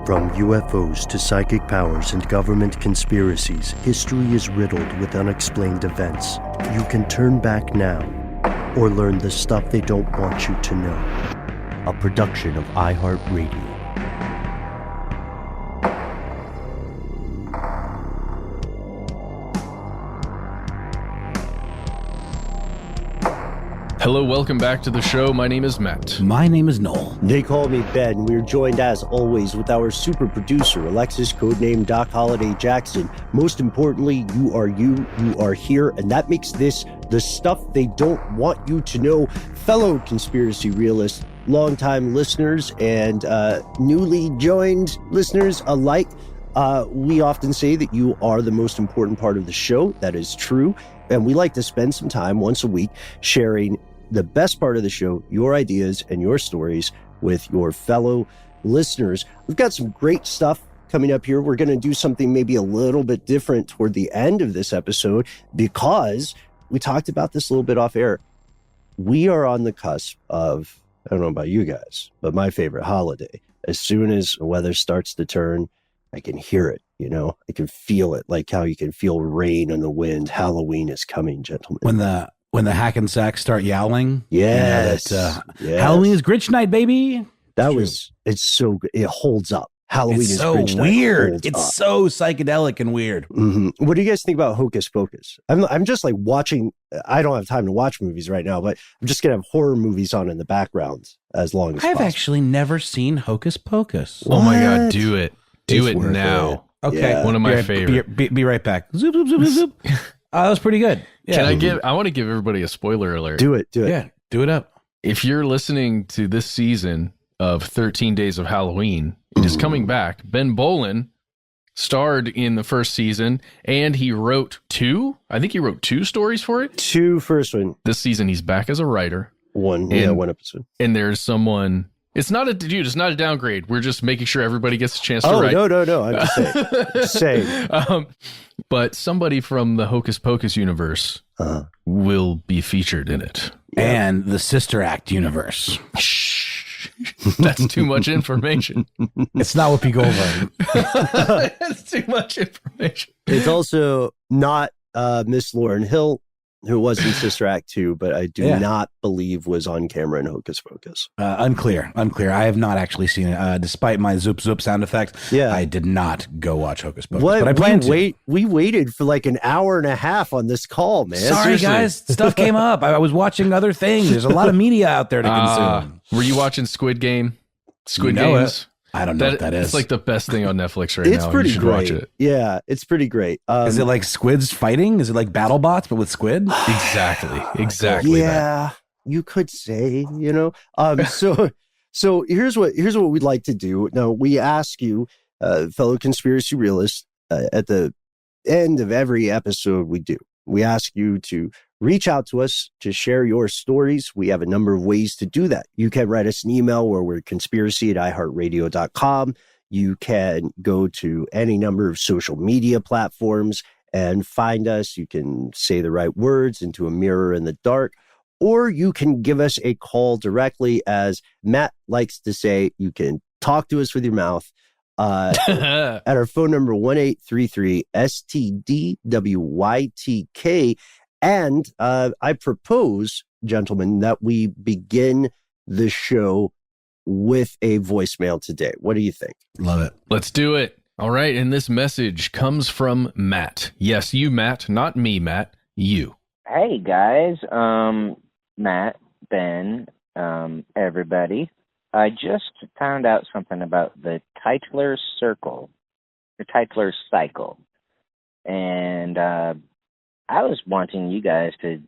From UFOs to psychic powers and government conspiracies, history is riddled with unexplained events. You can turn back now or learn the stuff they don't want you to know. A production of iHeartRadio. Hello, welcome back to the show. My name is Matt. My name is Noel. They call me Ben. We're joined as always with our super producer, Alexis, codename Doc Holliday Jackson. Most importantly, you are here, and that makes this the stuff they don't want you to know. Fellow conspiracy realists, longtime listeners, and newly joined listeners alike, we often say that you are the most important part of the show. That is true. And we like to spend some time once a week sharing the best part of the show, your ideas and your stories with your fellow listeners. We've got some great stuff coming up here. We're going to do something maybe a little bit different toward the end of this episode because we talked about this a little bit off air. We are on the cusp of, I don't know about you guys, but my favorite holiday. As soon as the weather starts to turn, I can hear it. You know, I can feel it, like how you can feel rain on the wind. Halloween is coming, gentlemen. When the Hackensacks start yowling. Yes. Yes. Halloween is Grinch night, baby. It's so good. It holds up. Halloween it's is so Grinch weird. Night. It's so psychedelic and weird. Mm-hmm. What do you guys think about Hocus Pocus? I'm just like watching. I don't have time to watch movies right now, but I'm just going to have horror movies on in the background as long as I've possible. actually never seen Hocus Pocus. Oh my God, do it. Do it worth now. Okay. Yeah. One of my favorite. Be right back. Zoop, zoop, zoop, zoop, zoop. That was pretty good. Yeah. I want to give everybody a spoiler alert. Do it. Yeah, do it up. If you're listening to this season of 13 Days of Halloween, it is coming back. Ben Bolin starred in the first season, and he wrote two stories for it. Two first one. This season, he's back as a writer. One episode. And there's someone... It's not a downgrade. We're just making sure everybody gets a chance to write. No. I'm just saying. But somebody from the Hocus Pocus universe will be featured in it. And the Sister Act universe. Shh. That's too much information. It's not Whoopi Goldberg. That's too much information. It's also not Miss Lauryn Hill, who was in Sister Act 2, but I do not believe was on camera in Hocus Pocus. Unclear. I have not actually seen it. Despite my zoop zoop sound effect, I did not go watch Hocus Pocus. But I plan to. We waited for like an hour and a half on this call, man. Sorry, Seriously. guys. Stuff came up. I was watching other things. There's a lot of media out there to consume. Were you watching Squid Games? I don't know what that is. It's like the best thing on Netflix right It's now. pretty You should great. watch it. Yeah, it's pretty great. Is it like squids fighting? Is it like battle bots, but with squid? Exactly. Yeah, you could say, you know. So here's what we'd like to do. Now, we ask you, fellow conspiracy realists, at the end of every episode we do, we ask you to reach out to us to share your stories. We have a number of ways to do that. You can write us an email where we're conspiracy@iheartradio.com. You can go to any number of social media platforms and find us. You can say the right words into a mirror in the dark, or you can give us a call directly. As Matt likes to say, you can talk to us with your mouth at our phone number 1-833-STDWYTK. And I propose, gentlemen, that we begin the show with a voicemail today. What do you think? Love it. Let's do it. All right. And this message comes from Matt. Yes, you, Matt. Not me, Matt. You. Hey, guys. Matt, Ben, everybody. I just found out something about the Tytler Cycle. And I was wanting you guys to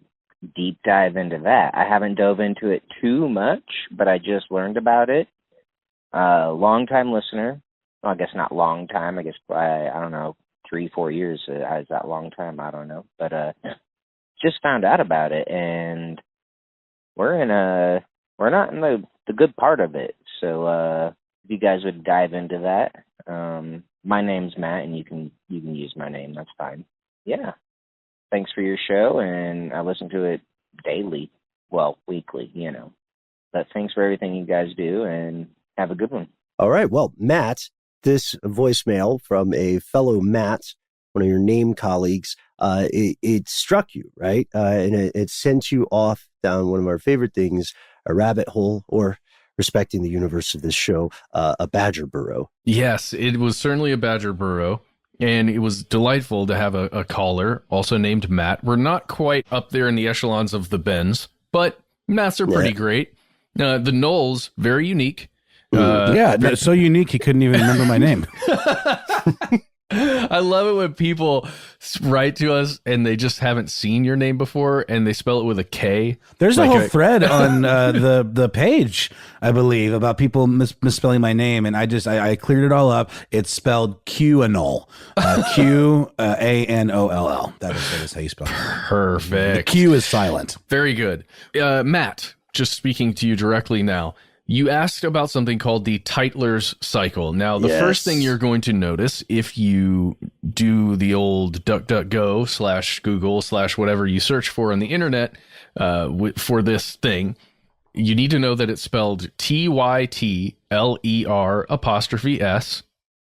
deep dive into that. I haven't dove into it too much, but I just learned about it. Long-time listener. Well, I guess not long time. I guess, I don't know, 3-4 years. Is that long time? I don't know. But just found out about it, and we're not in the good part of it. So if you guys would dive into that. My name's Matt, and you can use my name. That's fine. Yeah. Thanks for your show, and I listen to it daily. Well, weekly, you know. But thanks for everything you guys do, and have a good one. All right. Well, Matt, this voicemail from a fellow Matt, one of your name colleagues. It struck you, right? And it sent you off down one of our favorite things, a rabbit hole, or respecting the universe of this show, a badger burrow. Yes, it was certainly a badger burrow. And it was delightful to have a caller, also named Matt. We're not quite up there in the echelons of the Bens, but Matts are pretty great. The Knowles, very unique. So unique he couldn't even remember my name. I love it when people write to us and they just haven't seen your name before and they spell it with a K. There's like a whole thread on the page, I believe, about people misspelling my name, and I cleared it all up. It's spelled QAnoll, QANOLL. That is how you spell it. Perfect. The Q is silent. Very good. Matt, just speaking to you directly now. You asked about something called the Tytler's Cycle. Now, the first thing you're going to notice if you do the old DuckDuckGo / Google / whatever you search for on the internet for this thing, you need to know that it's spelled TYTLER'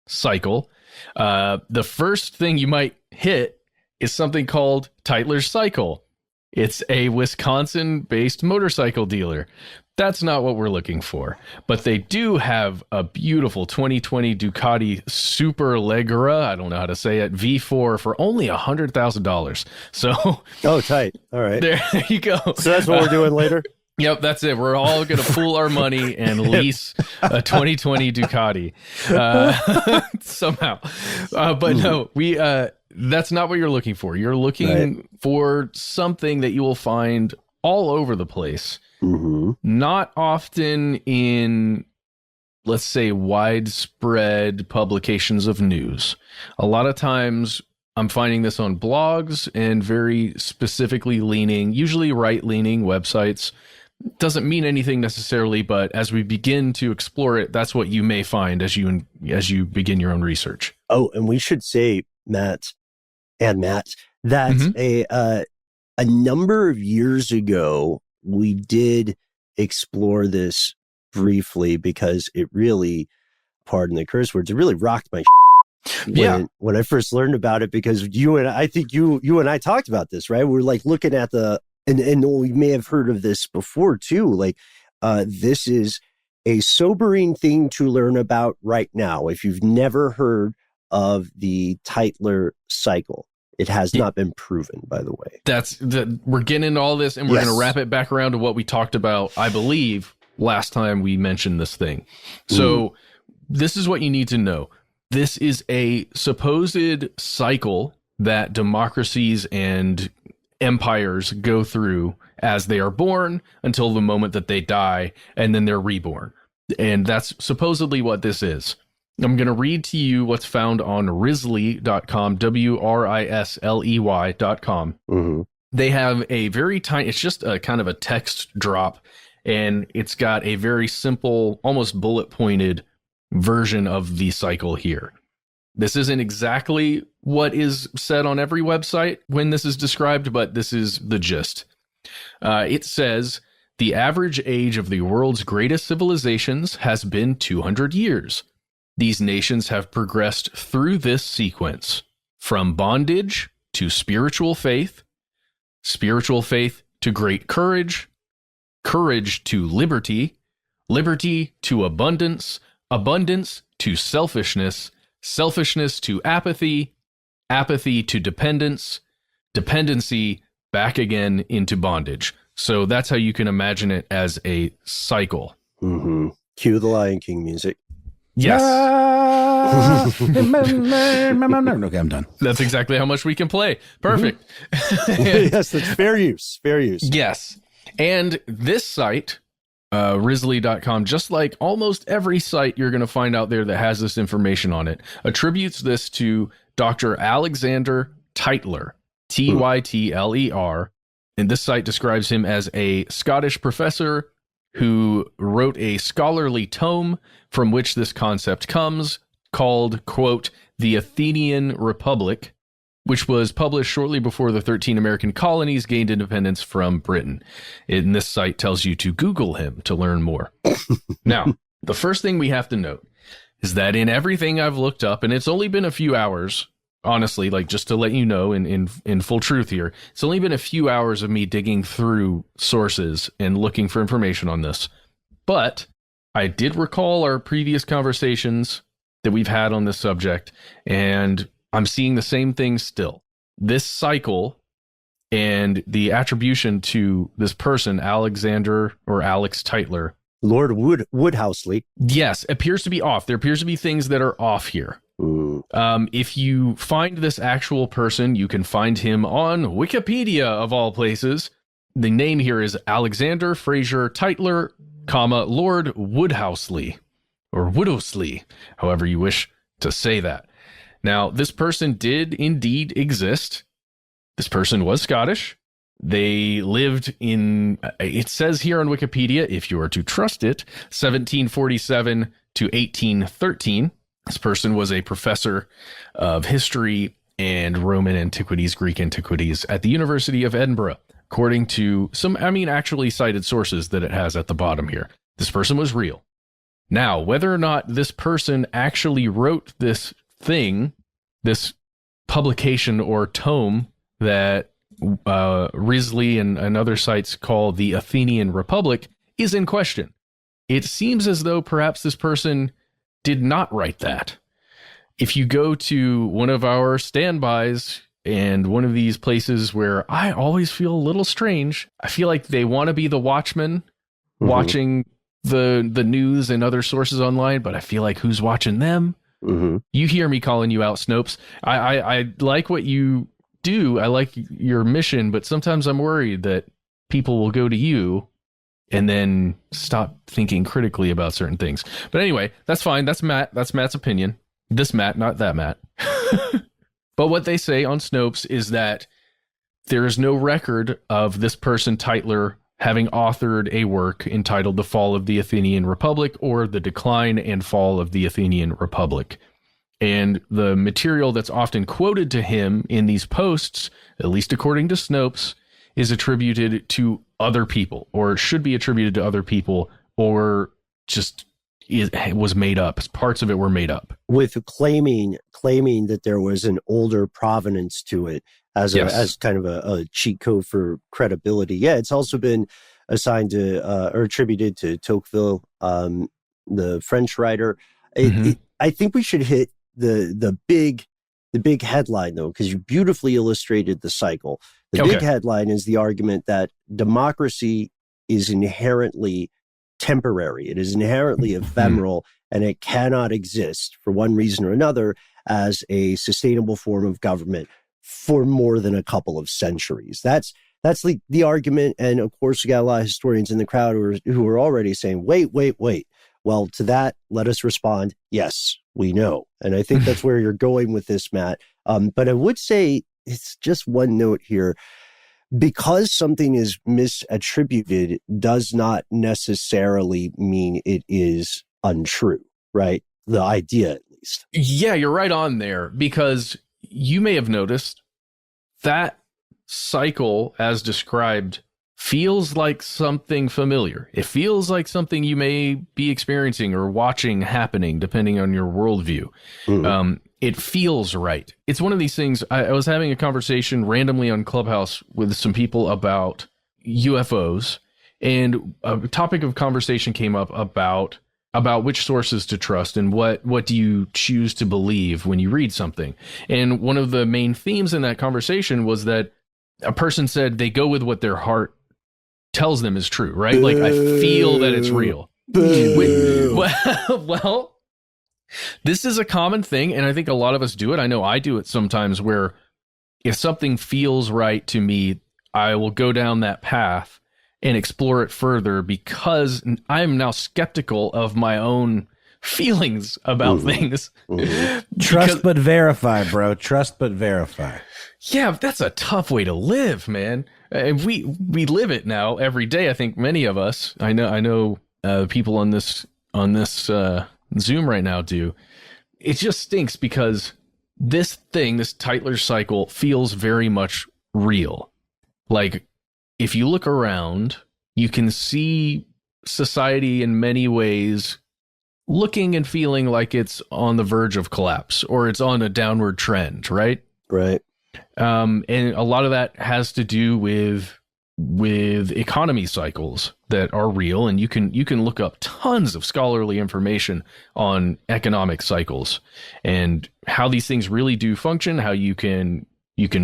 cycle. The first thing you might hit is something called Tytler's Cycle. It's a Wisconsin-based motorcycle dealer. That's not what we're looking for, but they do have a beautiful 2020 Ducati Superleggera, I don't know how to say it, V4 for only $100,000. So, tight. All right. There you go. So that's what we're doing later? Yep, that's it. We're all going to pool our money and lease a 2020 Ducati somehow. But no, that's not what you're looking for. You're looking for something that you will find all over the place. Mm-hmm. Not often in, let's say, widespread publications of news. A lot of times I'm finding this on blogs and very specifically usually right-leaning websites. Doesn't mean anything necessarily, but as we begin to explore it, that's what you may find as you begin your own research. Oh, and we should say, Matt, that a number of years ago, we did explore this briefly because it really, pardon the curse words, it really rocked my when I first learned about it, because you and I talked about this, right? We're like looking at and we may have heard of this before too. Like, this is a sobering thing to learn about right now. If you've never heard of the Tytler Cycle, it has not been proven, by the way. We're getting into all this, and we're going to wrap it back around to what we talked about, I believe, last time we mentioned this thing. So this is what you need to know. This is a supposed cycle that democracies and empires go through as they are born until the moment that they die, and then they're reborn. And that's supposedly what this is. I'm going to read to you what's found on Wrisley.com, WRISLEY.com. Mm-hmm. They have a very tiny, it's just a kind of a text drop, and it's got a very simple, almost bullet pointed version of the cycle here. This isn't exactly what is said on every website when this is described, but this is the gist. It says, the average age of the world's greatest civilizations has been 200 years. These nations have progressed through this sequence, from bondage to spiritual faith to great courage, courage to liberty, liberty to abundance, abundance to selfishness, selfishness to apathy, apathy to dependence, dependency back again into bondage. So that's how you can imagine it as a cycle. Mm-hmm. Cue the Lion King music. Yes. Okay, I'm done. That's exactly how much we can play. Perfect. Yes, that's fair use. Fair use. Yes. And this site, Wrisley.com, just like almost every site you're going to find out there that has this information on it, attributes this to Dr. Alexander Tytler, Tytler. And this site describes him as a Scottish professor who wrote a scholarly tome from which this concept comes, called, quote, The Athenian Republic, which was published shortly before the 13 American colonies gained independence from Britain. And this site tells you to Google him to learn more. Now, the first thing we have to note, is that in everything I've looked up, and it's only been a few hours, honestly, like just to let you know in full truth here, it's only been a few hours of me digging through sources and looking for information on this. But I did recall our previous conversations that we've had on this subject, and I'm seeing the same thing still. This cycle and the attribution to this person, Alexander or Alex Tytler, Lord Woodhouseley. Yes, appears to be off. There appears to be things that are off here. If you find this actual person, you can find him on Wikipedia, of all places. The name here is Alexander Fraser Tytler, Lord Woodhouseley, or Woodhouseley, however you wish to say that. Now, this person did indeed exist. This person was Scottish. They lived in, it says here on Wikipedia, if you are to trust it, 1747 to 1813. This person was a professor of history and Roman antiquities, Greek antiquities at the University of Edinburgh, according to some, actually cited sources that it has at the bottom here. This person was real. Now, whether or not this person actually wrote this thing, this publication or tome that Risley and other sites call the Athenian Republic, is in question. It seems as though perhaps this person did not write that. If you go to one of our standbys and one of these places where I always feel a little strange, I feel like they want to be the watchman watching the news and other sources online, but I feel like who's watching them? You hear me calling you out, Snopes. I like what you do. I like your mission, but sometimes I'm worried that people will go to you and then stop thinking critically about certain things. But anyway, that's fine. That's Matt. That's Matt's opinion. This Matt, not that Matt. But what they say on Snopes is that there is no record of this person, Tytler, having authored a work entitled The Fall of the Athenian Republic or The Decline and Fall of the Athenian Republic. And the material that's often quoted to him in these posts, at least according to Snopes, is attributed to other people, or should be attributed to other people, or just it was made up. Parts of it were made up. With claiming that there was an older provenance to it as as kind of a cheat code for credibility. Yeah, it's also been assigned to or attributed to Tocqueville, the French writer. I think we should hit the big headline, though, because you beautifully illustrated the cycle. The big headline is the argument that democracy is inherently temporary. It is inherently ephemeral, and it cannot exist for one reason or another as a sustainable form of government for more than a couple of centuries. That's the argument. And of course, we got a lot of historians in the crowd who are already saying, wait. Well, to that, let us respond, yes, we know. And I think that's where you're going with this, Matt. But I would say it's just one note here. Because something is misattributed does not necessarily mean it is untrue, right? The idea, at least. Yeah, you're right on there, because you may have noticed that cycle, as described, feels like something familiar. It feels like something you may be experiencing or watching happening, depending on your worldview. It feels right. It's one of these things. I was having a conversation randomly on Clubhouse with some people about UFOs, and a topic of conversation came up about which sources to trust and what do you choose to believe when you read something. And one of the main themes in that conversation was that a person said they go with what their heart tells them is true, right? Like, I feel that it's real. Well, this is a common thing, and I think a lot of us do it. I know I do it sometimes, where if something feels right to me, I will go down that path and explore it further, because I'm now skeptical of my own feelings about things. Trust but verify, bro. Trust but verify. Yeah, that's a tough way to live, man. We live it now every day. I think many of us. I know people on this Zoom right now do. It just stinks, because this Tytler cycle, feels very much real. Like, if you look around, you can see society in many ways looking and feeling like it's on the verge of collapse or it's on a downward trend, right? Right. And a lot of that has to do with economy cycles that are real, and you can look up tons of scholarly information on economic cycles and how these things really do function, how you can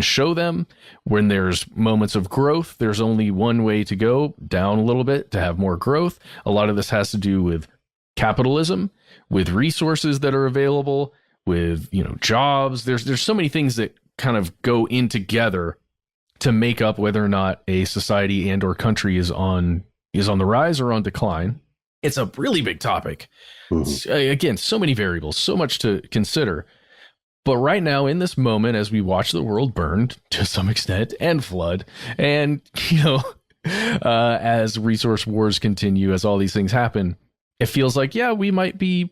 show them. When there's moments of growth, there's only one way to go, down a little bit to have more growth. A lot of this has to do with capitalism, with resources that are available, with, jobs. There's so many things that kind of go in together to make up whether or not a society and or country is on the rise or on decline. It's a really big topic. Again, so many variables, so much to consider. But right now, in this moment, as we watch the world burn to some extent and flood, and, as resource wars continue, as all these things happen, it feels like, we might be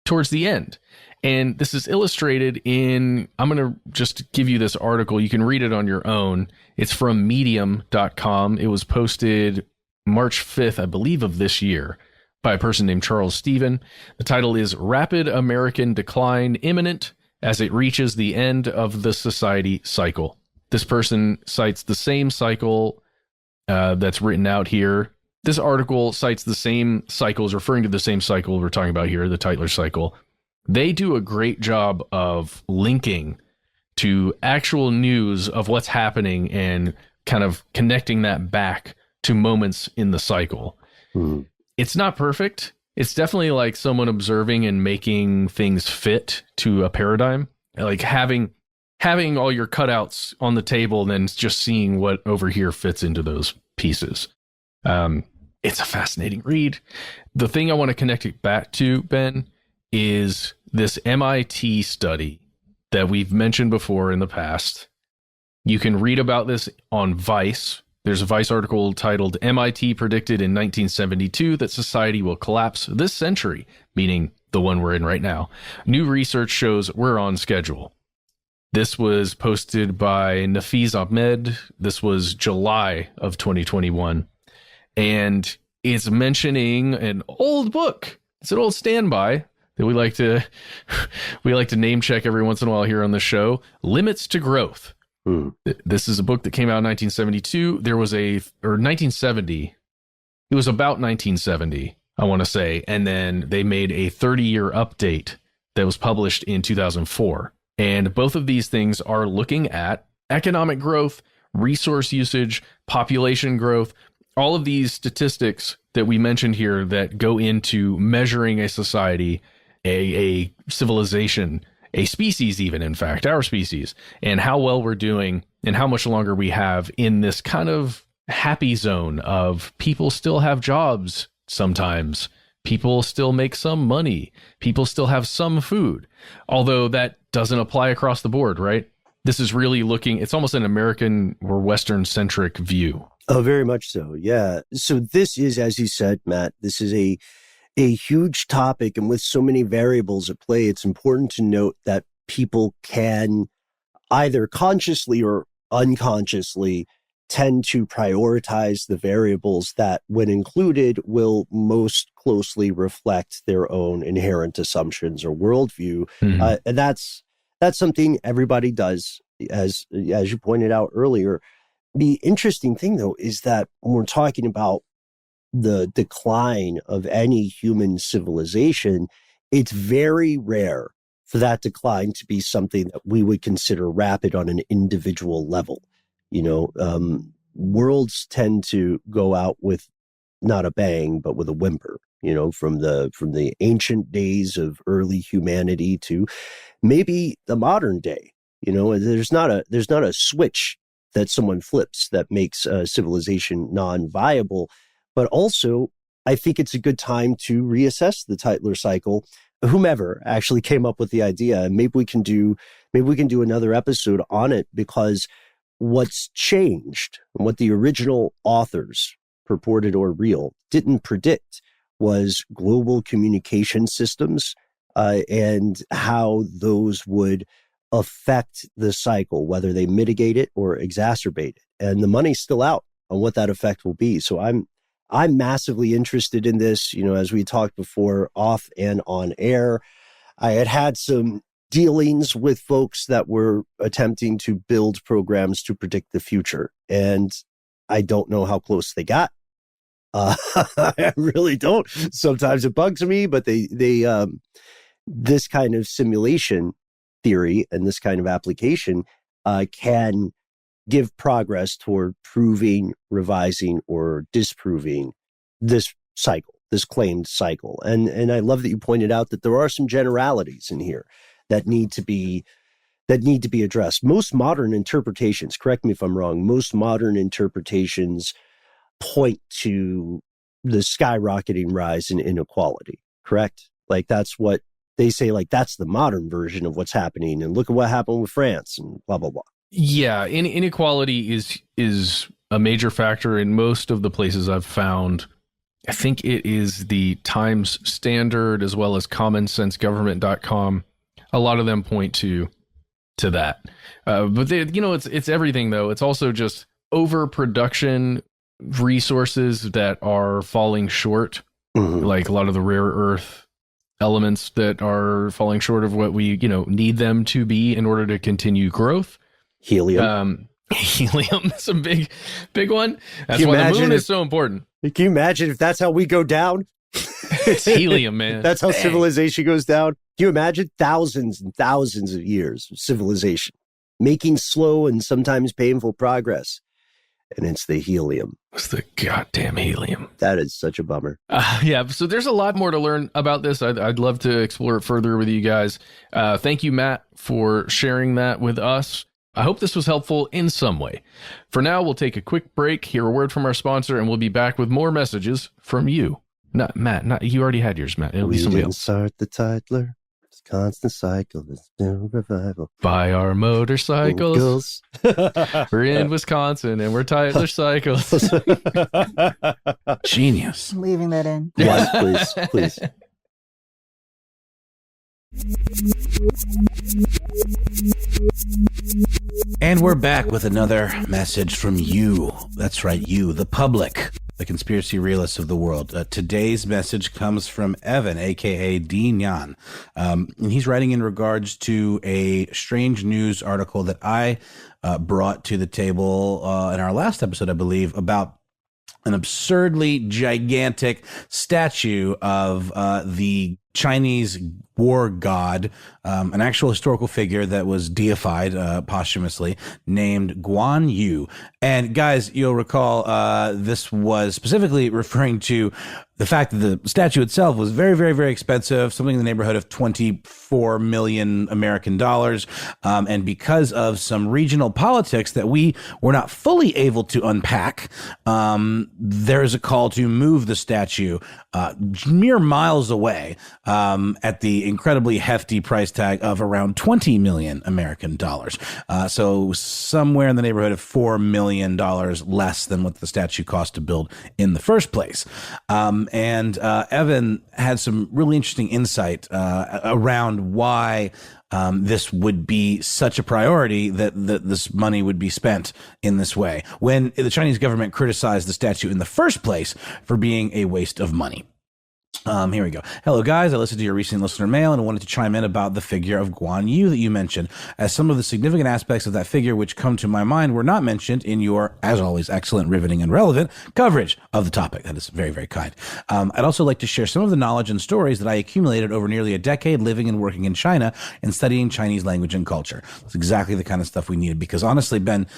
towards the end. And this is illustrated in, I'm going to just give you this article. You can read it on your own. It's from medium.com. It was posted March 5th, I believe, of this year by a person named Charles Stephen. The title is Rapid American Decline Imminent as it reaches the end of the society cycle. This person cites the same cycle that's written out here. This article cites the same cycles, referring to the same cycle we're talking about here, the Tytler Cycle. They do a great job of linking to actual news of what's happening and kind of connecting that back to moments in the cycle. It's not perfect. It's definitely like someone observing and making things fit to a paradigm, like having all your cutouts on the table and then just seeing what over here fits into those pieces. It's a fascinating read. The thing I want to connect it back to, Ben, is this MIT study that we've mentioned before in the past. You can read about this on Vice. There's a Vice article titled MIT Predicted in 1972 that society will collapse this century, meaning the one we're in right now. New research shows we're on schedule. This was posted by Nafiz Ahmed. This was July of 2021. And it's mentioning an old book. It's an old standby that we like to name check every once in a while here on the show. Limits to Growth. This is a book that came out in 1972. There was 1970. It was about 1970, I want to say. And then they made a 30-year update that was published in 2004. And both of these things are looking at economic growth, resource usage, population growth, all of these statistics that we mentioned here that go into measuring a society, a civilization, a species even, in fact, our species, and how well we're doing and how much longer we have in this kind of happy zone of people still have jobs sometimes. People still make some money. People still have some food, although that doesn't apply across the board, right? This is really it's almost an American or Western-centric view. Oh, very much so. Yeah. So this is, as you said, Matt, this is a huge topic. And with so many variables at play, it's important to note that people can either consciously or unconsciously tend to prioritize the variables that, when included, will most closely reflect their own inherent assumptions or worldview. And that's something everybody does, as you pointed out earlier. The interesting thing, though, is that when we're talking about the decline of any human civilization, it's very rare for that decline to be something that we would consider rapid on an individual level. Worlds tend to go out with not a bang, but with a whimper, from the ancient days of early humanity to maybe the modern day. There's not a switch that someone flips that makes civilization non-viable. But also, I think it's a good time to reassess the Tytler Cycle. Whomever actually came up with the idea, and maybe we can do another episode on it, because what's changed and what the original authors, purported or real, didn't predict was global communication systems and how those would affect the cycle, whether they mitigate it or exacerbate it. And the money's still out on what that effect will be. So I'm I'm massively interested in this. As we talked before, off and on air, I had some dealings with folks that were attempting to build programs to predict the future. And I don't know how close they got. I really don't. Sometimes it bugs me, but they this kind of simulation theory and this kind of application can give progress toward proving, revising, or disproving this cycle, this claimed cycle. And I love that you pointed out that there are some generalities in here that need to be addressed. Most modern interpretations, correct me if I'm wrong, most modern interpretations point to the skyrocketing rise in inequality, correct? Like that's what they say, like that's the modern version of what's happening. And look at what happened with France and blah, blah, blah. Yeah, inequality is a major factor in most of the places I've found. I think it is the Times Standard as well as commonsensegovernment.com. A lot of them point to that. But it's everything though. It's also just overproduction, resources that are falling short, like a lot of the rare earth elements that are falling short of what we, need them to be in order to continue growth. Helium. Helium is a big one. That's why the moon is so important. Can you imagine if that's how we go down? It's helium, man. That's how civilization goes down. Can you imagine thousands and thousands of years of civilization making slow and sometimes painful progress? And it's the helium. It's the goddamn helium. That is such a bummer. Yeah, so there's a lot more to learn about this. I'd love to explore it further with you guys. Thank you, Matt, for sharing that with us. I hope this was helpful in some way. For now, we'll take a quick break, hear a word from our sponsor, and we'll be back with more messages from you. Not Matt. You already had yours, Matt. It'll be somebody else. Start the Tytler. It's a constant cycle. There's no revival. Buy our motorcycles. We're in Wisconsin, and we're Tytler Cycles. Genius. I'm leaving that in. Yes, please. And we're back with another message from you. That's right, you, the public, the conspiracy realists of the world. Today's message comes from Evan, a.k.a. Dean Yan. And he's writing in regards to a strange news article that I brought to the table in our last episode, I believe, about an absurdly gigantic statue of the Chinese war god, an actual historical figure that was deified posthumously, named Guan Yu. And guys, you'll recall this was specifically referring to the fact that the statue itself was very, very, very expensive, something in the neighborhood of 24 million American dollars. And because of some regional politics that we were not fully able to unpack, there is a call to move the statue mere miles away at the incredibly hefty price tag of around 20 million American dollars. So somewhere in the neighborhood of $4 million less than what the statue cost to build in the first place. And Evan had some really interesting insight around why this would be such a priority that this money would be spent in this way when the Chinese government criticized the statue in the first place for being a waste of money. Here we go. Hello, guys. I listened to your recent listener mail and wanted to chime in about the figure of Guan Yu that you mentioned, as some of the significant aspects of that figure which come to my mind were not mentioned in your, as always, excellent, riveting, and relevant coverage of the topic. That is very, very kind. I'd also like to share some of the knowledge and stories that I accumulated over nearly a decade living and working in China and studying Chinese language and culture. That's exactly the kind of stuff we needed because honestly, Ben,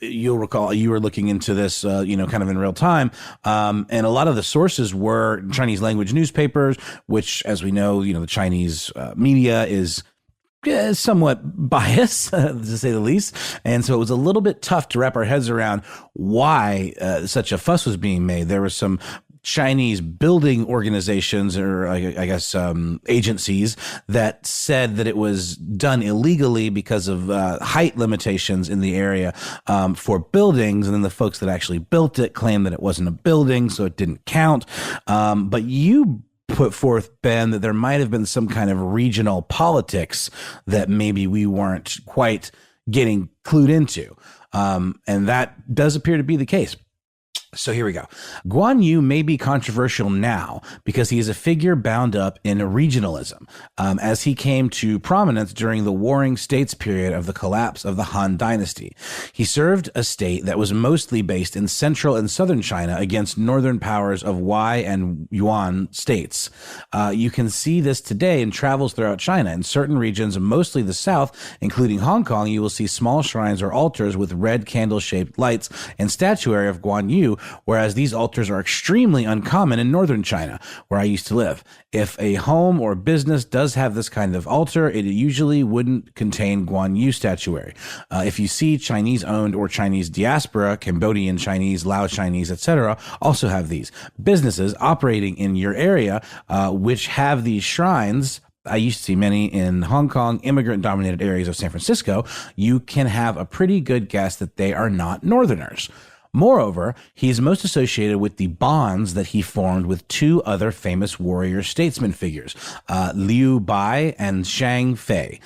you'll recall you were looking into this, kind of in real time. And a lot of the sources were Chinese language newspapers, which, as we know, the Chinese media is somewhat biased, to say the least. And so it was a little bit tough to wrap our heads around why such a fuss was being made. There was some Chinese building organizations or I guess agencies that said that it was done illegally because of height limitations in the area for buildings. And then the folks that actually built it claimed that it wasn't a building, so it didn't count. But you put forth, Ben, that there might have been some kind of regional politics that maybe we weren't quite getting clued into. And that does appear to be the case. So here we go. Guan Yu may be controversial now because he is a figure bound up in regionalism, as he came to prominence during the Warring States period of the collapse of the Han Dynasty. He served a state that was mostly based in central and southern China against northern powers of Wei and Yuan states. You can see this today in travels throughout China. In certain regions, mostly the south, including Hong Kong, you will see small shrines or altars with red candle-shaped lights and statuary of Guan Yu, whereas these altars are extremely uncommon in northern China, where I used to live. If a home or business does have this kind of altar, it usually wouldn't contain Guan Yu statuary. If you see Chinese-owned or Chinese diaspora, Cambodian Chinese, Lao Chinese, etc., also have these. Businesses operating in your area, which have these shrines, I used to see many in Hong Kong, immigrant-dominated areas of San Francisco, you can have a pretty good guess that they are not northerners. Moreover, he is most associated with the bonds that he formed with two other famous warrior statesman figures, Liu Bai and Shang Fei,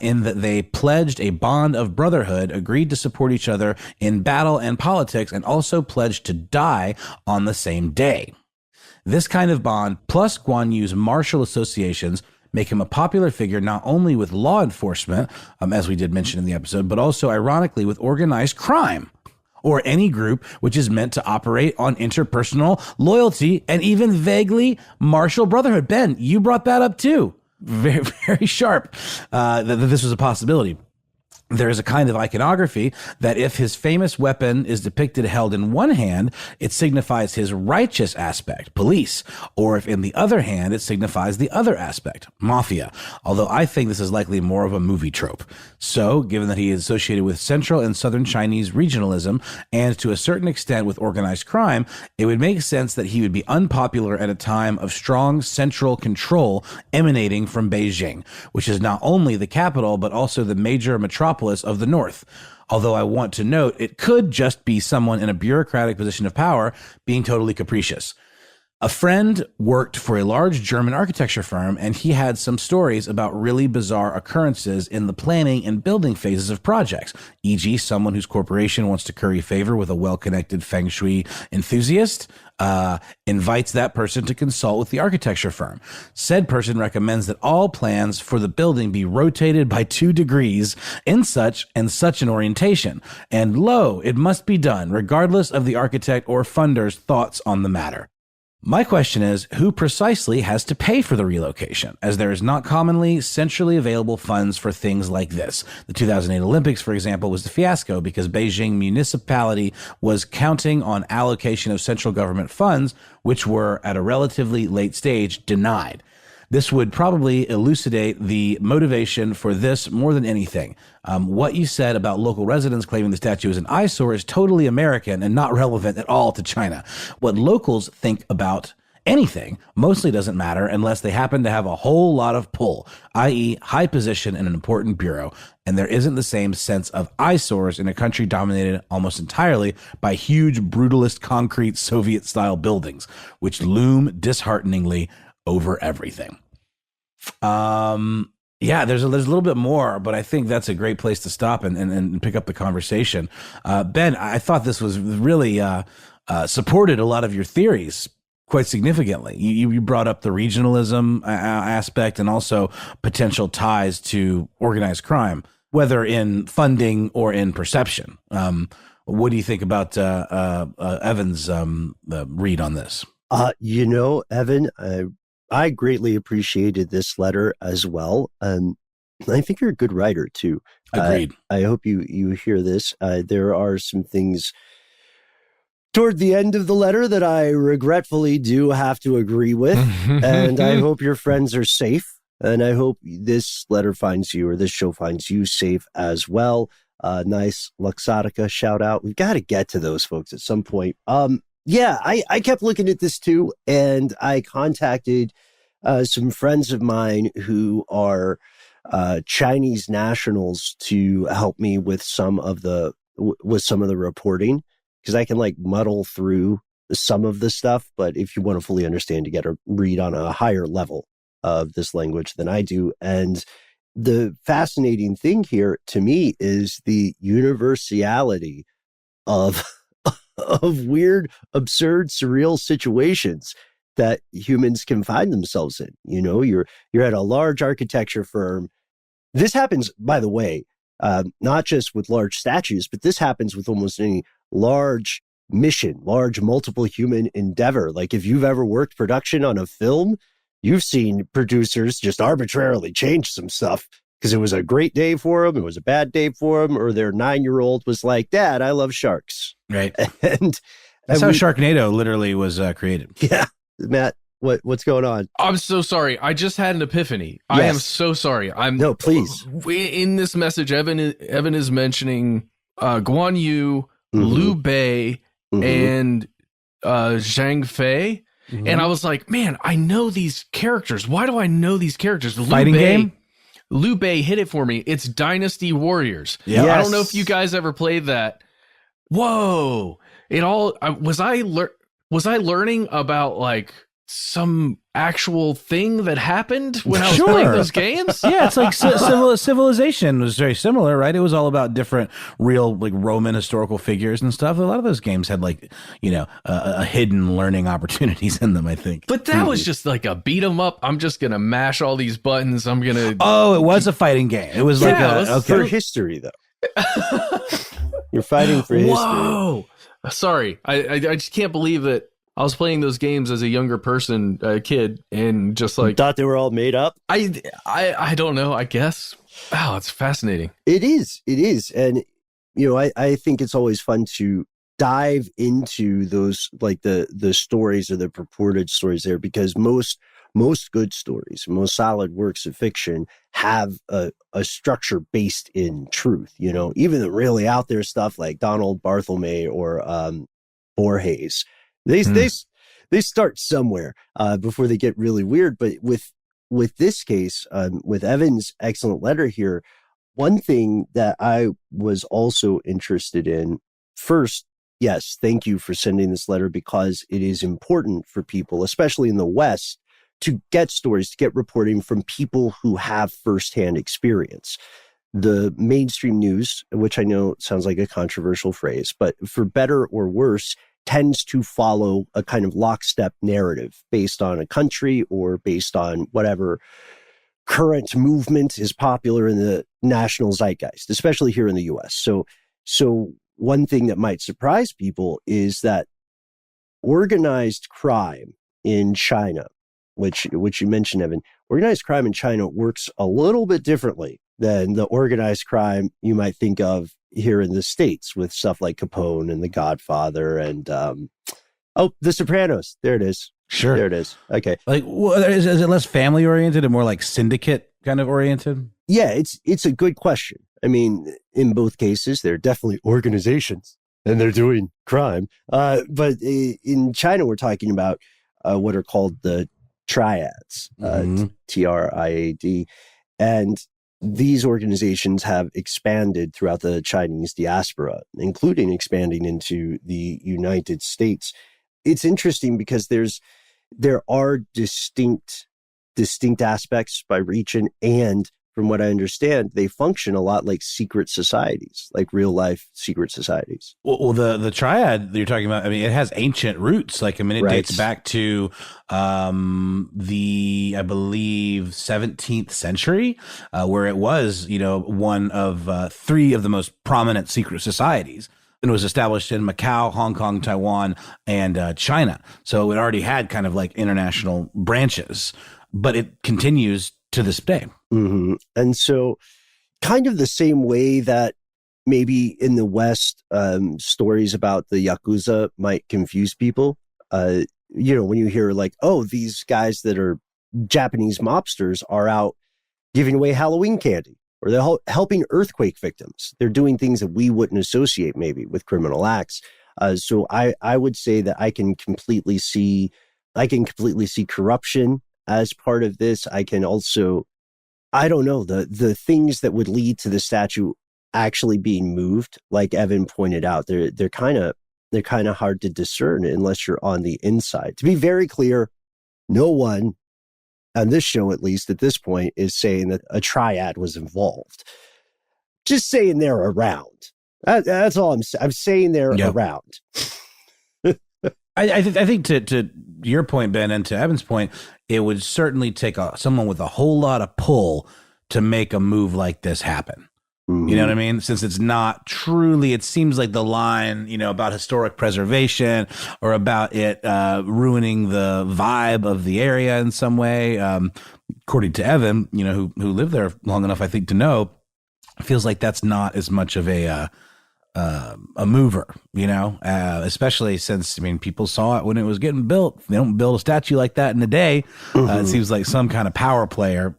in that they pledged a bond of brotherhood, agreed to support each other in battle and politics, and also pledged to die on the same day. This kind of bond, plus Guan Yu's martial associations, make him a popular figure not only with law enforcement, as we did mention in the episode, but also, ironically, with organized crime, or any group which is meant to operate on interpersonal loyalty and even vaguely martial brotherhood. Ben, you brought that up too. Very, very sharp that this was a possibility. There is a kind of iconography that if his famous weapon is depicted held in one hand, it signifies his righteous aspect, police, or if in the other hand, it signifies the other aspect, mafia, although I think this is likely more of a movie trope. So, given that he is associated with central and southern Chinese regionalism, and to a certain extent with organized crime, it would make sense that he would be unpopular at a time of strong central control emanating from Beijing, which is not only the capital, but also the major metropolis of the North. Although I want to note, it could just be someone in a bureaucratic position of power being totally capricious. A friend worked for a large German architecture firm, and he had some stories about really bizarre occurrences in the planning and building phases of projects, e.g. someone whose corporation wants to curry favor with a well-connected feng shui enthusiast, invites that person to consult with the architecture firm. Said person recommends that all plans for the building be rotated by 2 degrees in such and such an orientation, and lo, it must be done, regardless of the architect or funder's thoughts on the matter. My question is, who precisely has to pay for the relocation, as there is not commonly centrally available funds for things like this? The 2008 Olympics, for example, was a fiasco because Beijing municipality was counting on allocation of central government funds, which were, at a relatively late stage, denied. This would probably elucidate the motivation for this more than anything. What you said about local residents claiming the statue is an eyesore is totally American and not relevant at all to China. What locals think about anything mostly doesn't matter unless they happen to have a whole lot of pull, i.e. high position in an important bureau, and there isn't the same sense of eyesores in a country dominated almost entirely by huge brutalist concrete Soviet-style buildings, which loom dishearteningly over everything. Yeah, there's a little bit more, but I think that's a great place to stop and pick up the conversation. Ben, I thought this was really supported a lot of your theories quite significantly. You brought up the regionalism aspect and also potential ties to organized crime, whether in funding or in perception. What do you think about Evan's read on this? Evan, I greatly appreciated this letter as well. I think you're a good writer too. Agreed. I hope you hear this. There are some things toward the end of the letter that I regretfully do have to agree with. And I hope your friends are safe. And I hope this letter finds you, or this show finds you safe as well. Nice Luxottica shout out. We've got to get to those folks at some point. Yeah, I kept looking at this too, and I contacted some friends of mine who are Chinese nationals to help me with some of the reporting, because I can muddle through some of the stuff, but if you want to fully understand, you got to read on a higher level of this language than I do. And the fascinating thing here to me is the universality of of weird, absurd, surreal situations that humans can find themselves in. You know, you're at a large architecture firm. This happens, by the way, not just with large statues, but this happens with almost any large mission, large multiple human endeavor. Like if you've ever worked production on a film, you've seen producers just arbitrarily change some stuff because it was a great day for them, it was a bad day for them, or their 9-year-old was like, Dad, I love sharks. Right. And that's how Sharknado literally was created. Yeah. Matt, what's going on? I'm so sorry. I just had an epiphany. Yes. I am so sorry. No, please. In this message, Evan is mentioning Guan Yu, Liu Bei, and Zhang Fei. And I was like, man, I know these characters. Why do I know these characters? Fighting game? Liu Bei hit it for me. It's Dynasty Warriors. Yeah. Yes. I don't know if you guys ever played that. Whoa. It all was I learning about like some actual thing that happened when I was playing those games? Yeah, it's like Civilization was very similar, right? It was all about different real like Roman historical figures and stuff. A lot of those games had like, you know, a hidden learning opportunities in them, I think. But that was just like a beat 'em up. I'm just going to mash all these buttons. I'm going to... Oh, it was a fighting game. It was for history, though. You're fighting for history. Whoa. Sorry. I just can't believe that I was playing those games as a younger person, a kid, and just like... You thought they were all made up? I don't know, I guess. Wow, it's fascinating. It is. And, you know, I think it's always fun to dive into those, like the stories or the purported stories there, because most good stories, most solid works of fiction have a structure based in truth. You know, even the really out there stuff like Donald Barthelme or Borges, they start somewhere before they get really weird. But with this case, with Evan's excellent letter here, one thing that I was also interested in, first, yes, thank you for sending this letter, because it is important for people, especially in the West, to get stories, to get reporting from people who have firsthand experience. The mainstream news, which I know sounds like a controversial phrase, but for better or worse, tends to follow a kind of lockstep narrative based on a country or based on whatever current movement is popular in the national zeitgeist, especially here in the US. So one thing that might surprise people is that organized crime in China, which you mentioned, Evan, organized crime in China works a little bit differently than the organized crime you might think of here in the States with stuff like Capone and The Godfather and, The Sopranos. There it is. Sure. There it is. Okay. Like, is it less family oriented and more like syndicate kind of oriented? Yeah, it's a good question. I mean, in both cases, they're definitely organizations and they're doing crime. But in China, we're talking about what are called the triads, TRIAD. And these organizations have expanded throughout the Chinese diaspora, including expanding into the United States. It's interesting because there are distinct aspects by region, and from what I understand, they function a lot like secret societies, like real life secret societies. Well, the triad that you're talking about, I mean, it has ancient roots. Like, I mean, it dates back to the, I believe, 17th century, where it was, you know, one of three of the most prominent secret societies. And it was established in Macau, Hong Kong, Taiwan, and China. So it already had kind of like international branches, but it continues to this day. Mm-hmm. And so kind of the same way that maybe in the West, stories about the Yakuza might confuse people. You know, when you hear like, oh, these guys that are Japanese mobsters are out giving away Halloween candy, or they're helping earthquake victims. They're doing things that we wouldn't associate maybe with criminal acts. So I would say that I can completely see corruption as part of this. I can also, I don't know, the things that would lead to the statue actually being moved, like Evan pointed out, they're kind of hard to discern unless you're on the inside. To be very clear, no one on this show, at least at this point, is saying that a triad was involved. Just saying they're around. That's all I'm saying. I'm saying they're around. I think to your point, Ben, and to Evan's point, it would certainly take someone with a whole lot of pull to make a move like this happen. You know what I mean? Since it's not truly, it seems like the line, about historic preservation or about it ruining the vibe of the area in some way. According to Evan, who lived there long enough, I think, to know, feels like that's not as much of a mover, especially since, people saw it when it was getting built. They don't build a statue like that in a day. It seems like some kind of power player,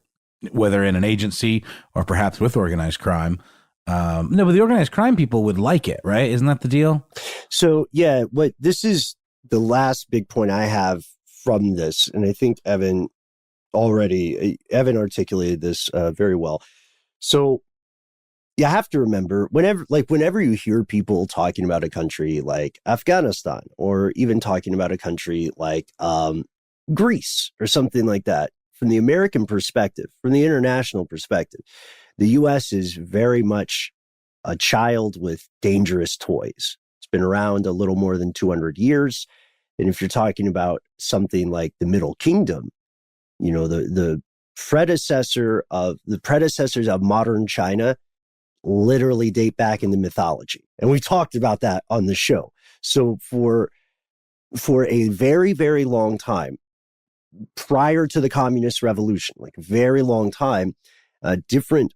whether in an agency or perhaps with organized crime. No, but the organized crime people would like it, right? Isn't that the deal? So, yeah, this is the last big point I have from this. And I think Evan articulated this very well. So you have to remember, whenever you hear people talking about a country like Afghanistan, or even talking about a country like Greece or something like that, from the American perspective, from the international perspective, the U.S. is very much a child with dangerous toys. It's been around a little more than 200 years. And if you're talking about something like the Middle Kingdom, the predecessors of modern China literally date back into mythology. And we talked about that on the show. So for a very, very long time, prior to the communist revolution, like a very long time, different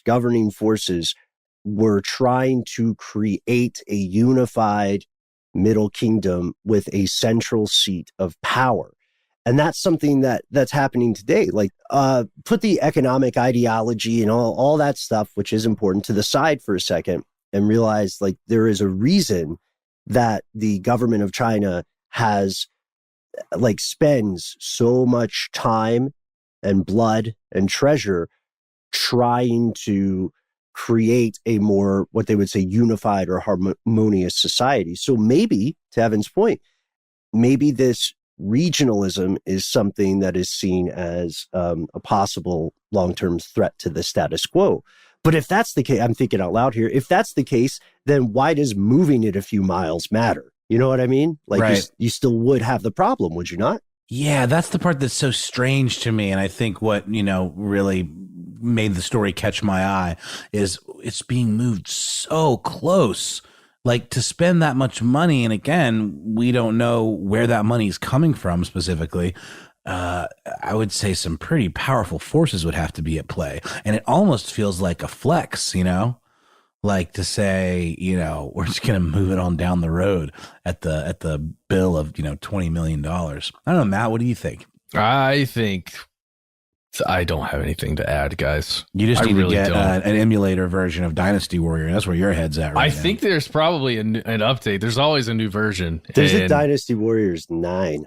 governing forces were trying to create a unified Middle Kingdom with a central seat of power. And that's something that's happening today. Put the economic ideology and all that stuff, which is important, to the side for a second, and realize there is a reason that the government of China spends so much time and blood and treasure trying to create a more, what they would say, unified or harmonious society. So maybe, to Evan's point, maybe this regionalism is something that is seen as a possible long-term threat to the status quo. But if that's the case, I'm thinking out loud here, if that's the case, then why does moving it a few miles matter? You know what I mean? Right. You still would have the problem, would you not? Yeah, that's the part that's so strange to me. And I think what, really made the story catch my eye is it's being moved so close. To spend that much money, and again, we don't know where that money is coming from specifically. I would say some pretty powerful forces would have to be at play. And it almost feels like a flex, to say, we're just going to move it on down the road at the bill of, $20 million. I don't know, Matt, what do you think? I don't have anything to add, guys. You just need to get an emulator version of Dynasty Warrior. That's where your head's at right now. I think there's probably an update. There's always a new version. There's a Dynasty Warriors 9.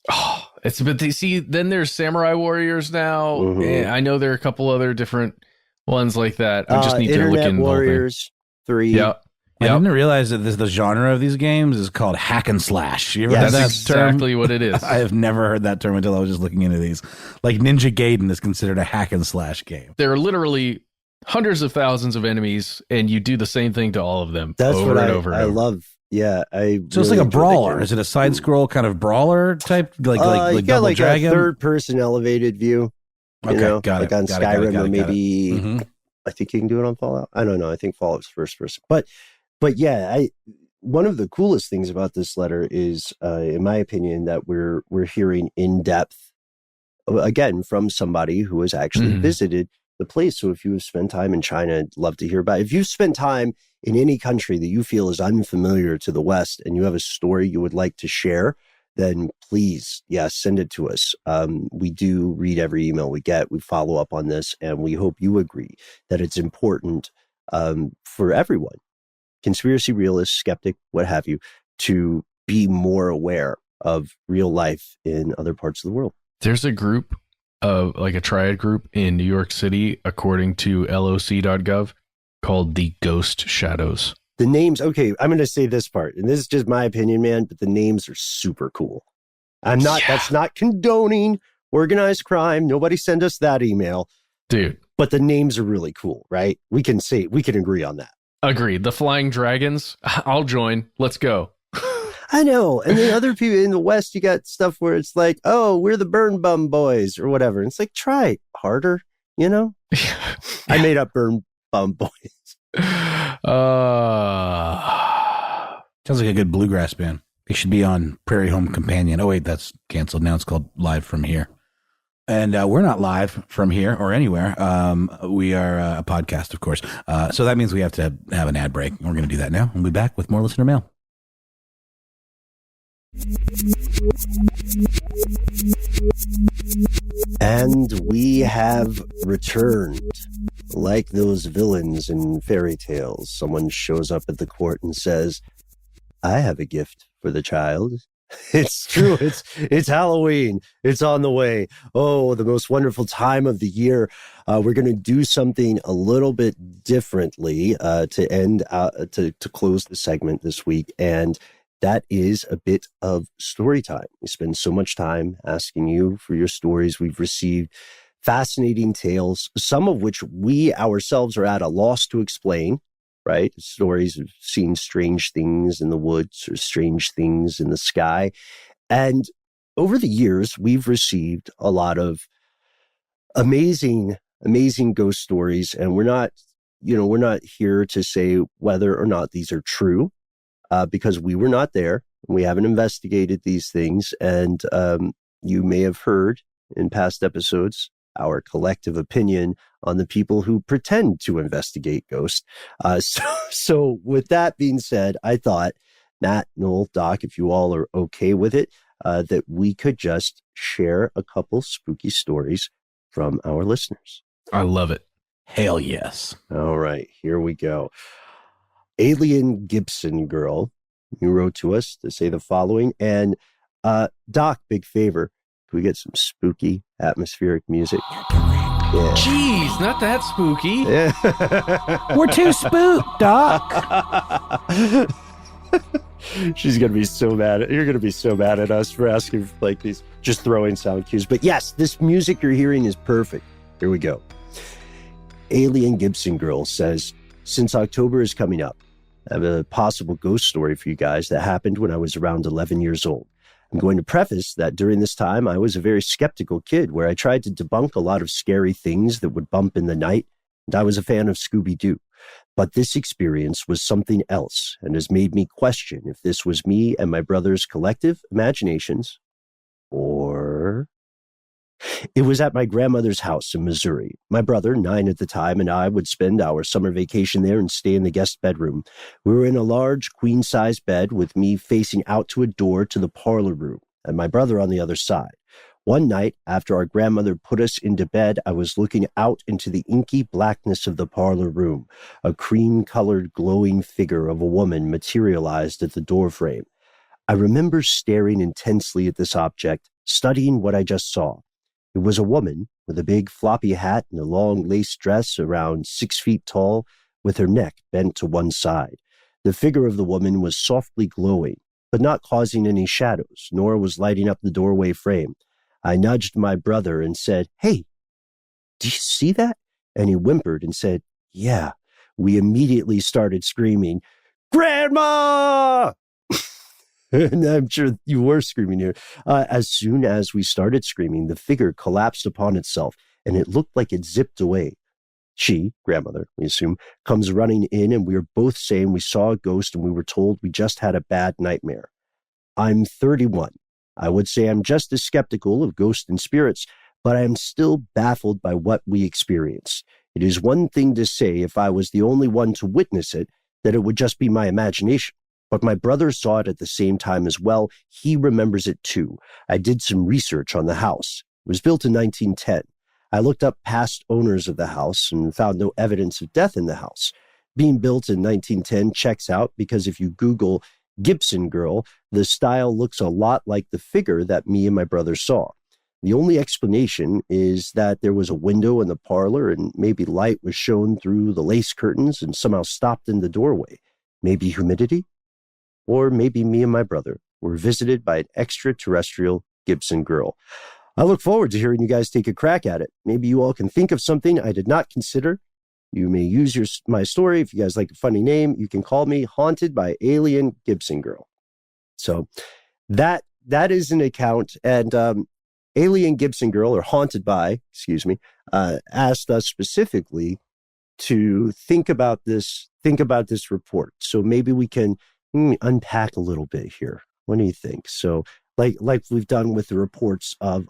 Oh, then there's Samurai Warriors now. Mm-hmm. I know there are a couple other different ones like that. I just need to look in Warriors 3. Yep. I didn't realize that the genre of these games is called hack and slash. You ever heard that exactly term? What it is. I have never heard that term until I was just looking into these. Ninja Gaiden is considered a hack and slash game. There are literally hundreds of thousands of enemies, and you do the same thing to all of them. That's over what and over. I love. Yeah, so it's like a brawler. Is it a side scroll kind of brawler type, you Double got Dragon? A third person elevated view. Okay, got it. On Skyrim, or maybe I think you can do it on Fallout. I don't know. I think Fallout's first person, but yeah, one of the coolest things about this letter is, in my opinion, that we're hearing in depth, again, from somebody who has actually visited the place. So if you have spent time in China, I'd love to hear about it. If you've spent time in any country that you feel is unfamiliar to the West and you have a story you would like to share, then please, send it to us. We do read every email we get. We follow up on this, and we hope you agree that it's important for everyone, conspiracy realist, skeptic, what have you, to be more aware of real life in other parts of the world. There's a group of a triad group in New York City, according to loc.gov, called the Ghost Shadows. The names, okay, I'm going to say this part, and this is just my opinion, man, but the names are super cool. That's not condoning organized crime. Nobody send us that email. Dude. But the names are really cool, right? We can agree on that. Agreed. The Flying Dragons, I'll join. Let's go. I know. And then other people in the West, you got stuff where it's like, oh, we're the Burn Bum Boys or whatever. And it's like, try harder, you know? I made up Burn Bum Boys. Sounds like a good bluegrass band. They should be on Prairie Home Companion. Oh, wait, that's canceled. Now it's called Live From Here. And we're not live from here or anywhere. We are a podcast, of course. So that means we have to have an ad break. We're going to do that now. We'll be back with more listener mail. And we have returned. Like those villains in fairy tales, someone shows up at the court and says, I have a gift for the child. It's true. It's Halloween. It's on the way. Oh, the most wonderful time of the year. We're going to do something a little bit differently to end to close the segment this week, and that is a bit of story time. We spend so much time asking you for your stories. We've received fascinating tales, some of which we ourselves are at a loss to explain. Right? Stories of seeing strange things in the woods or strange things in the sky. And over the years, we've received a lot of amazing ghost stories. And we're not here to say whether or not these are true, because we were not there. We haven't investigated these things. And you may have heard in past episodes our collective opinion on the people who pretend to investigate ghosts. So with that being said, I thought, Matt, Noel, Doc, if you all are okay with it, that we could just share a couple spooky stories from our listeners. I love it. Hell yes. All right, here we go. Alien Gibson Girl, you wrote to us to say the following. And Doc, big favor, can we get some spooky atmospheric music? Yeah. Jeez, not that spooky. Yeah. We're too spooked, Doc. She's going to be so mad. You're going to be so mad at us for asking for like these, just throwing sound cues. But yes, this music you're hearing is perfect. Here we go. Alien Gibson Girl says, since October is coming up, I have a possible ghost story for you guys that happened when I was around 11 years old. I'm going to preface that during this time, I was a very skeptical kid where I tried to debunk a lot of scary things that would bump in the night, and I was a fan of Scooby-Doo. But this experience was something else and has made me question if this was me and my brother's collective imaginations, or it was at my grandmother's house in Missouri. My brother, 9 at the time, and I would spend our summer vacation there and stay in the guest bedroom. We were in a large queen-size bed with me facing out to a door to the parlor room and my brother on the other side. One night, after our grandmother put us into bed, I was looking out into the inky blackness of the parlor room. A cream-colored glowing figure of a woman materialized at the doorframe. I remember staring intensely at this object, studying what I just saw. It was a woman with a big floppy hat and a long lace dress around 6 feet tall, with her neck bent to one side. The figure of the woman was softly glowing, but not causing any shadows, nor was lighting up the doorway frame. I nudged my brother and said, "Hey, do you see that?" And he whimpered and said, "Yeah." We immediately started screaming, "Grandma!" And I'm sure you were screaming here. As soon as we started screaming, the figure collapsed upon itself, and it looked like it zipped away. She, grandmother, we assume, comes running in, and we were both saying we saw a ghost, and we were told we just had a bad nightmare. I'm 31. I would say I'm just as skeptical of ghosts and spirits, but I am still baffled by what we experienced. It is one thing to say, if I was the only one to witness it, that it would just be my imagination. But my brother saw it at the same time as well. He remembers it too. I did some research on the house. It was built in 1910. I looked up past owners of the house and found no evidence of death in the house. Being built in 1910 checks out because if you Google Gibson Girl, the style looks a lot like the figure that me and my brother saw. The only explanation is that there was a window in the parlor and maybe light was shown through the lace curtains and somehow stopped in the doorway. Maybe humidity? Or maybe me and my brother were visited by an extraterrestrial Gibson Girl. I look forward to hearing you guys take a crack at it. Maybe you all can think of something I did not consider. You may use my story. If you guys like a funny name, you can call me Haunted by Alien Gibson Girl. So that is an account. And Alien Gibson Girl, or Haunted by, asked us specifically to think about this report. So maybe we can unpack a little bit here. What do you think? So like we've done with the reports of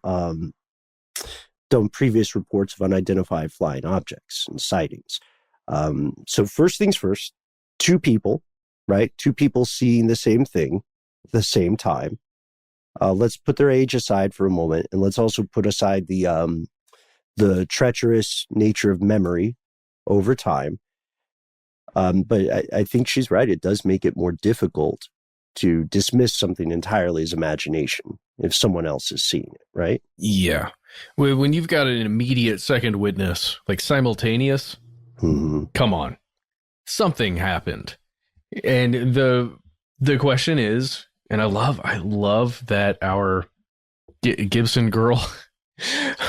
previous reports of unidentified flying objects and sightings. So first things first, two people seeing the same thing at the same time. Let's put their age aside for a moment, and let's also put aside the treacherous nature of memory over time. But I think she's right. It does make it more difficult to dismiss something entirely as imagination if someone else is seeing it, right? Yeah. When you've got an immediate second witness, like simultaneous, come on, something happened. And the question is, and I love that our Gibson Girl,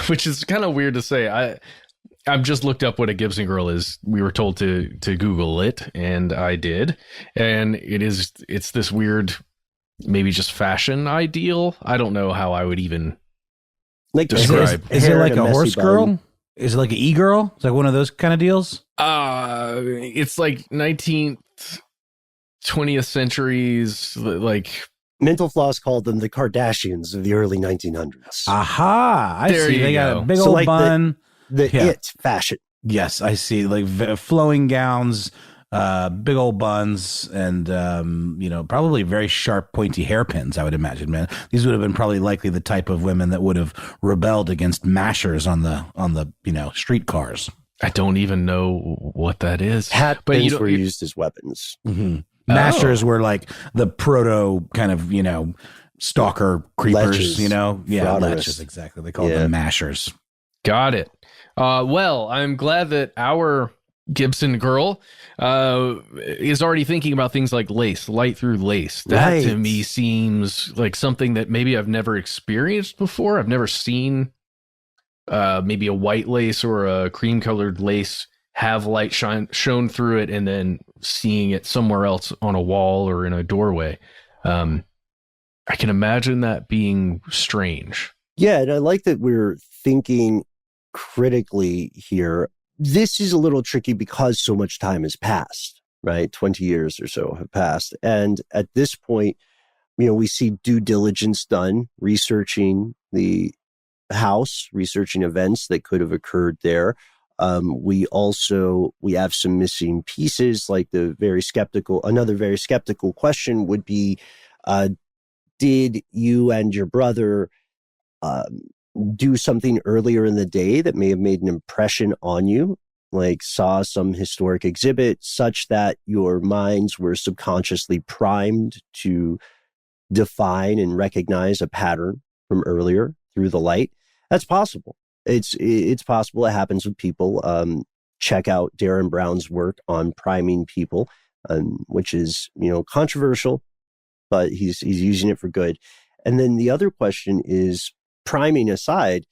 which is kind of weird to say. I've just looked up what a Gibson Girl is. We were told to Google it, and I did. And it's this weird, maybe just fashion ideal. I don't know how I would even describe. Is it like a horse girl? Is it like an e-girl? It's like one of those kind of deals? It's like 19th, 20th centuries, like... Mental Floss called them the Kardashians of the early 1900s. Aha! I there see. They got a big old like bun. It fashion. Yes, I see. Like flowing gowns, big old buns, and probably very sharp, pointy hairpins. I would imagine, man. These would have been probably likely the type of women that would have rebelled against mashers on the streetcars. I don't even know what that is. Hat pins were used as weapons. Mm-hmm. Mashers were like the proto kind of, stalker creepers, Leches. Leches, exactly. They called them mashers. Got it. Well, I'm glad that our Gibson Girl is already thinking about things like lace, light through lace. That to me seems like something that maybe I've never experienced before. I've never seen maybe a white lace or a cream colored lace have light shone through it and then seeing it somewhere else on a wall or in a doorway. I can imagine that being strange. Yeah, and I like that we're thinking critically here. This is a little tricky because so much time has passed, right? 20 years or so have passed. And at this point, we see due diligence done, researching the house, researching events that could have occurred there. We have some missing pieces, like another very skeptical question would be, did you and your brother do something earlier in the day that may have made an impression on you, like saw some historic exhibit such that your minds were subconsciously primed to define and recognize a pattern from earlier through the light? That's possible. It's possible. It happens with people. Check out Darren Brown's work on priming people, which is, controversial, but he's using it for good. And then the other question is, priming aside,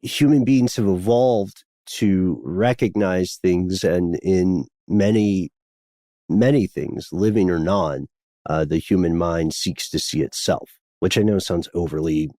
human beings have evolved to recognize things, and in many, many things, living or non, the human mind seeks to see itself, which I know sounds overly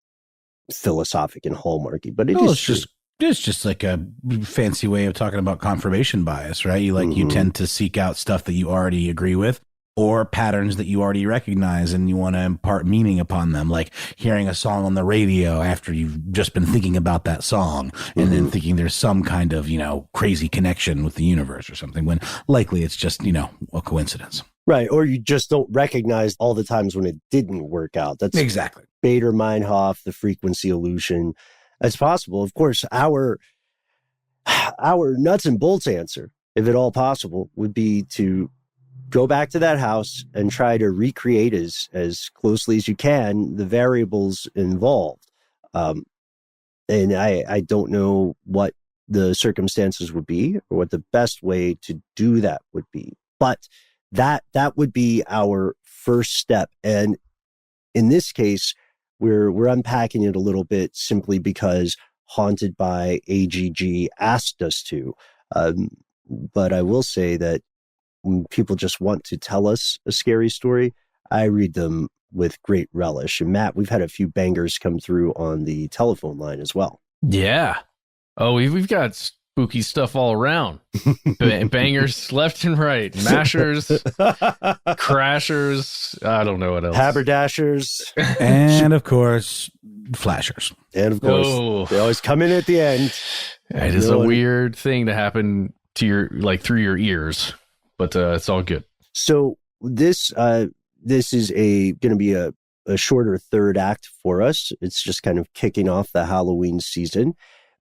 philosophic and hallmarky, but it's just like a fancy way of talking about confirmation bias, right? You tend to seek out stuff that you already agree with, or patterns that you already recognize, and you want to impart meaning upon them, like hearing a song on the radio after you've just been thinking about that song and then thinking there's some kind of, crazy connection with the universe or something, when likely it's just, a coincidence. Right. Or you just don't recognize all the times when it didn't work out. That's exactly Bader-Meinhof, the frequency illusion. That's possible. Of course, our nuts and bolts answer, if at all possible, would be to go back to that house and try to recreate as closely as you can the variables involved. And I don't know what the circumstances would be or what the best way to do that would be. But that would be our first step. And in this case, we're unpacking it a little bit simply because Haunted by AGG asked us to. But I will say that when people just want to tell us a scary story, I read them with great relish. And Matt, we've had a few bangers come through on the telephone line as well. Yeah. Oh, we've got spooky stuff all around. Bangers left and right. Mashers, crashers. I don't know what else. Haberdashers. And of course, flashers. And of course, they always come in at the end. It is a weird thing to happen to your, like, through your ears, but it's all good. So this is going to be a shorter third act for us. It's just kind of kicking off the Halloween season.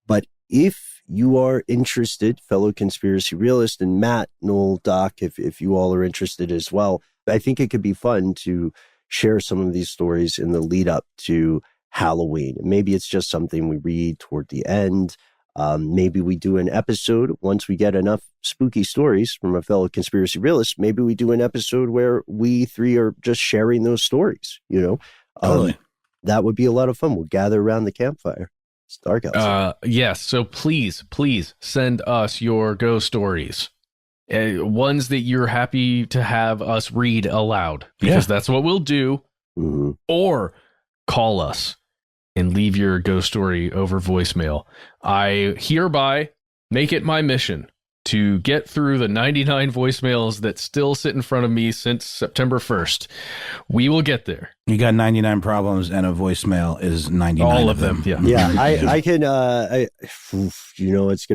But if you are interested, fellow conspiracy realist, and Matt, Noel, Doc, if you all are interested as well, I think it could be fun to share some of these stories in the lead up to Halloween. Maybe it's just something we read toward the end. Maybe we do an episode once we get enough spooky stories from a fellow conspiracy realist. Maybe we do an episode where we three are just sharing those stories, you know? Totally. That would be a lot of fun. We'll gather around the campfire. It's dark outside. Yes. So please send us your ghost stories. Ones that you're happy to have us read aloud, because that's what we'll do. Mm-hmm. Or call us and leave your ghost story over voicemail. I hereby make it my mission to get through the 99 voicemails that still sit in front of me since September 1st. We will get there. You got 99 problems, and a voicemail is 99 All of them. Yeah, I can, it's going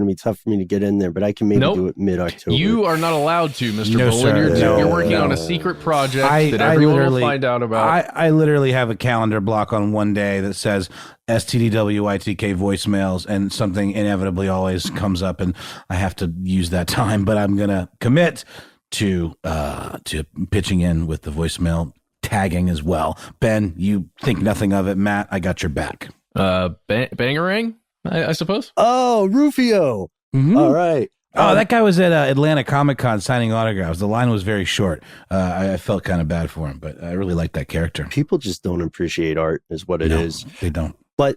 to be tough for me to get in there, but I can maybe do it mid-October. You are not allowed to, Mr. No, Bolin. sir. You're working on a secret project that everyone will find out about. I literally have a calendar block on one day that says stdwytk voicemails, and something inevitably always comes up, and I have to use that time. But I'm going to commit to pitching in with the voicemail tagging as well. Ben, you think nothing of it. Matt, I got your back. Bangarang, I suppose. Oh, Rufio. Mm-hmm. All right. Oh, that guy was at Atlanta Comic-Con signing autographs. The line was very short. I felt kind of bad for him, but I really like that character. People just don't appreciate art is what it is. They don't. But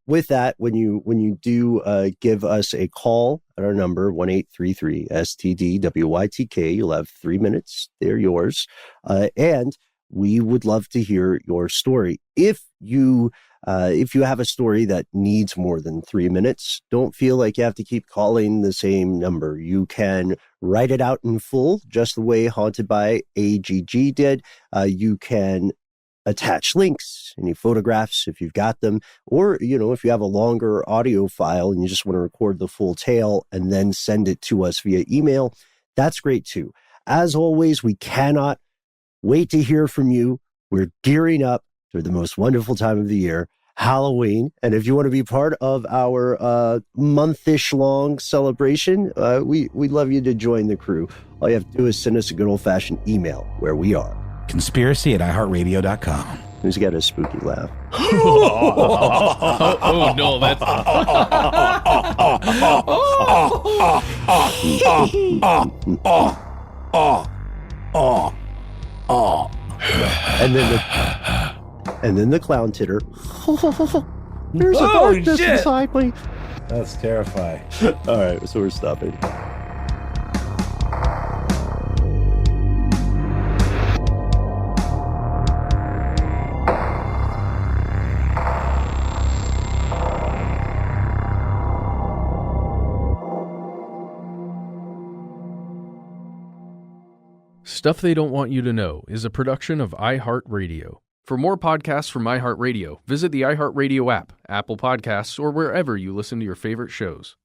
with that, when you do give us a call at our number, 1-833-STDWYTK, you'll have 3 minutes. They're yours. And we would love to hear your story. If you have a story that needs more than 3 minutes, don't feel like you have to keep calling the same number. You can write it out in full, just the way Haunted by AGG did. You can attach links, any photographs if you've got them, or, if you have a longer audio file and you just want to record the full tale and then send it to us via email, that's great too. As always, we cannot wait to hear from you. We're gearing up for the most wonderful time of the year, Halloween. And if you want to be part of our month-ish long celebration, we'd love you to join the crew. All you have to do is send us a good old-fashioned email where we are. Conspiracy@iHeartRadio.com. Who's got a spooky laugh? Oh, no, that's... And then the clown titter. There's a darkness inside me. That's terrifying. All right, so we're stopping. Stuff They Don't Want You to Know is a production of iHeartRadio. For more podcasts from iHeartRadio, visit the iHeartRadio app, Apple Podcasts, or wherever you listen to your favorite shows.